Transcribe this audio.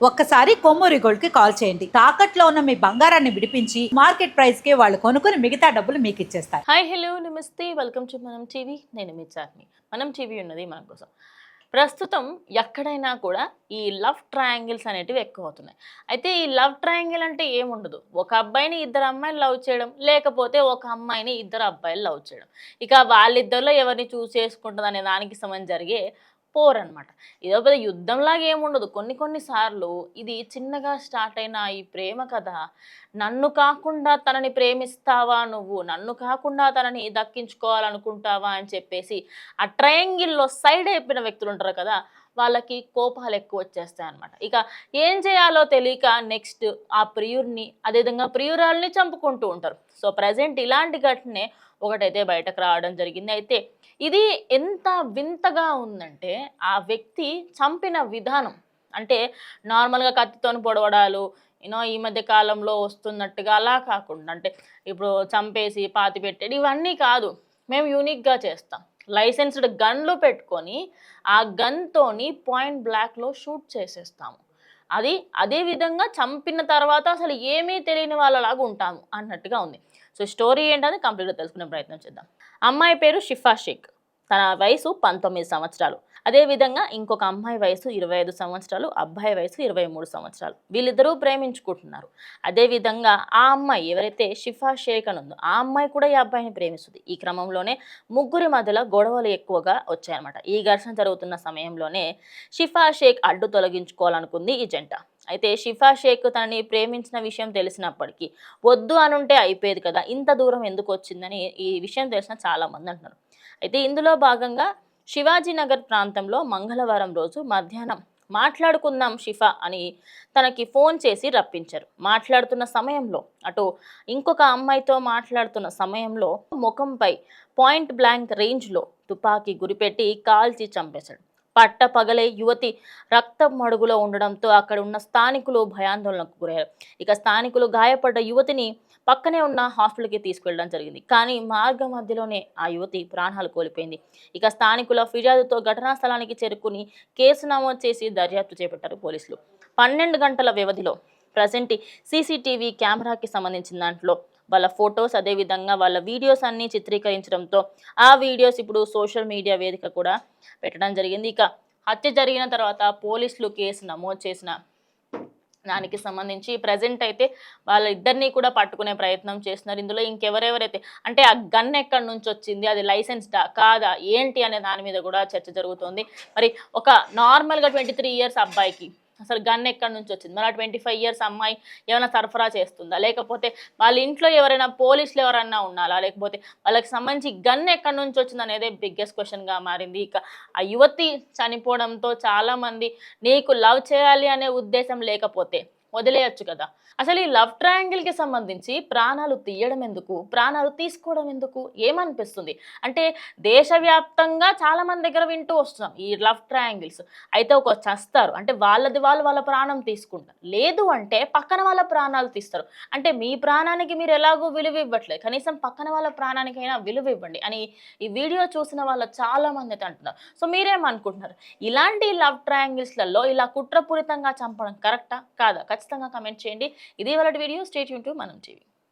ఒక్కసారి కొమ్మూరి గోల్డ్ కి కాల్ చేయండి. తాకట్లో ఉన్న మీ బంగారాన్ని విడిపించి మార్కెట్ ప్రైస్ కి వాళ్ళు కొనుక్కుని మిగతా డబ్బులు మీకు ఇచ్చేస్తారు. హాయ్ హలో నమస్తే వెల్కమ్ టు మనం టీవీ. నేను మీ చార్మి. మనం టీవీ ఉన్నది మన కోసం. ప్రస్తుతం ఎక్కడైనా కూడా ఈ లవ్ ట్రయాంగిల్స్ అనేటివి ఎక్కువ అవుతున్నాయి. అయితే ఈ లవ్ ట్రయాంగిల్ అంటే ఏముండదు, ఒక అబ్బాయిని ఇద్దరు అమ్మాయిలు లవ్ చేయడం, లేకపోతే ఒక అమ్మాయిని ఇద్దరు అబ్బాయిలు లవ్ చేయడం. ఇక వాళ్ళిద్దరిలో ఎవరిని చూస్ చేసుకుంటుంది అనే దానికి సంబంధించి జరిగే పోరనమాట. ఇదో పెద్ద యుద్ధంలాగా ఏముండదు. కొన్ని సార్లు ఇది చిన్నగా స్టార్ట్ అయిన ఈ ప్రేమ కథ, నన్ను కాకుండా తనని ప్రేమిస్తావా నువ్వు, నన్ను కాకుండా తనని దక్కించుకోవాలనుకుంటావా అని చెప్పేసి ఆ ట్రయాంగిల్లో సైడ్ అయిపోయిన వ్యక్తులు ఉంటారు కదా, వాళ్ళకి కోపాలు ఎక్కువ వచ్చేస్తాయి అనమాట. ఇక ఏం చేయాలో తెలియక నెక్స్ట్ ఆ ప్రియుడిని, అదేవిధంగా ప్రియురాల్ని చంపుకుంటూ ఉంటారు. సో ప్రజెంట్ ఇలాంటి ఘటనే ఒకటైతే బయటకు రావడం జరిగింది. అయితే ఇది ఎంత వింతగా ఉందంటే, ఆ వ్యక్తి చంపిన విధానం అంటే నార్మల్గా కత్తితోని పొడవడాలు, ఈ మధ్య కాలంలో వస్తున్నట్టుగా అలా కాకుండా, అంటే ఇప్పుడు చంపేసి పాతి పెట్టేది ఇవన్నీ కాదు. మేము యూనిక్గా చేస్తాం. లైసెన్స్డ్ గన్లు పెట్టుకొని ఆ గన్తోని పాయింట్ బ్లాక్లో షూట్ చేసేస్తాము. అదే విధంగా చంపిన తర్వాత అసలు ఏమీ తెలియని వాళ్ళలాగా ఉంటాము అన్నట్టుగా ఉంది. సో స్టోరీ ఏంటని కంప్లీట్గా తెలుసుకునే ప్రయత్నం చేద్దాం. అమ్మాయి పేరు షిఫా షేక్. తన వయసు 19 సంవత్సరాలు. అదేవిధంగా ఇంకొక అమ్మాయి వయసు 25 సంవత్సరాలు, అబ్బాయి వయసు 23 సంవత్సరాలు. వీళ్ళిద్దరూ ప్రేమించుకుంటున్నారు. అదేవిధంగా ఆ అమ్మాయి ఎవరైతే షిఫా షేక్ అని ఉందో, ఆ అమ్మాయి కూడా ఈ అబ్బాయిని ప్రేమిస్తుంది. ఈ క్రమంలోనే ముగ్గురి మధ్యలో గొడవలు ఎక్కువగా వచ్చాయన్నమాట. ఈ ఘర్షణ జరుగుతున్న సమయంలోనే షిఫా షేక్ అడ్డు తొలగించుకోవాలనుకుంది ఈ జంట. అయితే షిఫా షేక్ తనని ప్రేమించిన విషయం తెలిసినప్పటికీ వద్దు అనుంటే అయిపోయేది కదా, ఇంత దూరం ఎందుకు వచ్చిందని ఈ విషయం తెలిసిన చాలామంది అంటున్నారు. అయితే ఇందులో భాగంగా శివాజీనగర్ ప్రాంతంలో మంగళవారం రోజు మధ్యాహ్నం మాట్లాడుకుందాం షిఫా అని తనకి ఫోన్ చేసి రప్పించారు. మాట్లాడుతున్న సమయంలో అటు ఇంకొక అమ్మాయితో మాట్లాడుతున్న సమయంలో ముఖంపై పాయింట్ బ్లాంక్ రేంజ్లో తుపాకీ గురిపెట్టి కాల్చి చంపేశాడు. పట్ట పగలే యువతి రక్త మడుగులో ఉండడంతో అక్కడ ఉన్న స్థానికులు భయాందోళనకు గురయ్యారు. ఇక స్థానికులు గాయపడ్డ యువతిని పక్కనే ఉన్న హాస్పిటల్కి తీసుకెళ్లడం జరిగింది. కానీ మార్గ మధ్యలోనే ఆ యువతి ప్రాణాలు కోల్పోయింది. ఇక స్థానికుల ఫిర్యాదుతో ఘటనా స్థలానికి చేరుకుని కేసు నమోదు చేసి దర్యాప్తు చేపట్టారు పోలీసులు. 12 గంటల వ్యవధిలో ప్రజెంట్ సీసీటీవీ కెమెరాకి సంబంధించిన దాంట్లో వాళ్ళ ఫొటోస్, అదేవిధంగా వాళ్ళ వీడియోస్ అన్నీ చిత్రీకరించడంతో ఆ వీడియోస్ ఇప్పుడు సోషల్ మీడియా వేదిక కూడా పెట్టడం జరిగింది. ఇక హత్య జరిగిన తర్వాత పోలీసులు కేసు నమోదు చేసిన దానికి సంబంధించి ప్రజెంట్ అయితే వాళ్ళ ఇద్దరిని కూడా పట్టుకునే ప్రయత్నం చేస్తున్నారు. ఇందులో ఇంకెవరెవరైతే, అంటే ఆ గన్ ఎక్కడి నుంచి వచ్చింది, అది లైసెన్స్డా కాదా ఏంటి అనే దాని మీద కూడా చర్చ జరుగుతుంది. మరి ఒక నార్మల్గా 23 ఇయర్స్ అబ్బాయికి అసలు గన్ ఎక్కడి నుంచి వచ్చింది, మరి 25 ఇయర్స్ అమ్మాయి ఏమైనా సరఫరా చేస్తుందా, లేకపోతే వాళ్ళ ఇంట్లో ఎవరైనా పోలీసులు ఎవరైనా ఉన్నారా, లేకపోతే వాళ్ళకి సంబంధించి గన్ ఎక్కడి నుంచి వచ్చింది అనేది బిగ్గెస్ట్ క్వశ్చన్గా మారింది. ఇక ఆ యువతి చనిపోవడంతో చాలామంది నీకు లవ్ చేయాలి అనే ఉద్దేశం లేకపోతే వదిలేయచ్చు కదా, అసలు ఈ లవ్ ట్రయాంగిల్కి సంబంధించి ప్రాణాలు తీయడం ఎందుకు, ప్రాణాలు తీసుకోవడం ఎందుకు, ఏమనిపిస్తుంది అంటే దేశవ్యాప్తంగా చాలామంది దగ్గర వింటూ వస్తున్నాం ఈ లవ్ ట్రయాంగిల్స్. అయితే ఒక చస్తారు అంటే వాళ్ళది వాళ్ళు వాళ్ళ ప్రాణం తీసుకుంటారు, లేదు అంటే పక్కన వాళ్ళ ప్రాణాలు తీస్తారు. అంటే మీ ప్రాణానికి మీరు ఎలాగో విలువ ఇవ్వట్లేదు, కనీసం పక్కన వాళ్ళ ప్రాణానికైనా విలువ ఇవ్వండి అని ఈ వీడియో చూసిన వాళ్ళు చాలామంది అయితే అంటున్నారు. సో మీరేమనుకుంటున్నారు, ఇలాంటి లవ్ ట్రయాంగిల్స్లలో ఇలా కుట్రపూరితంగా చంపడం కరెక్టా కాదా? ఖచ్చితంగా కమెంట్ చేయండి. ఇది వాళ్ళ వీడియో. స్టే ట్యూన్ టు మనం టీవీ.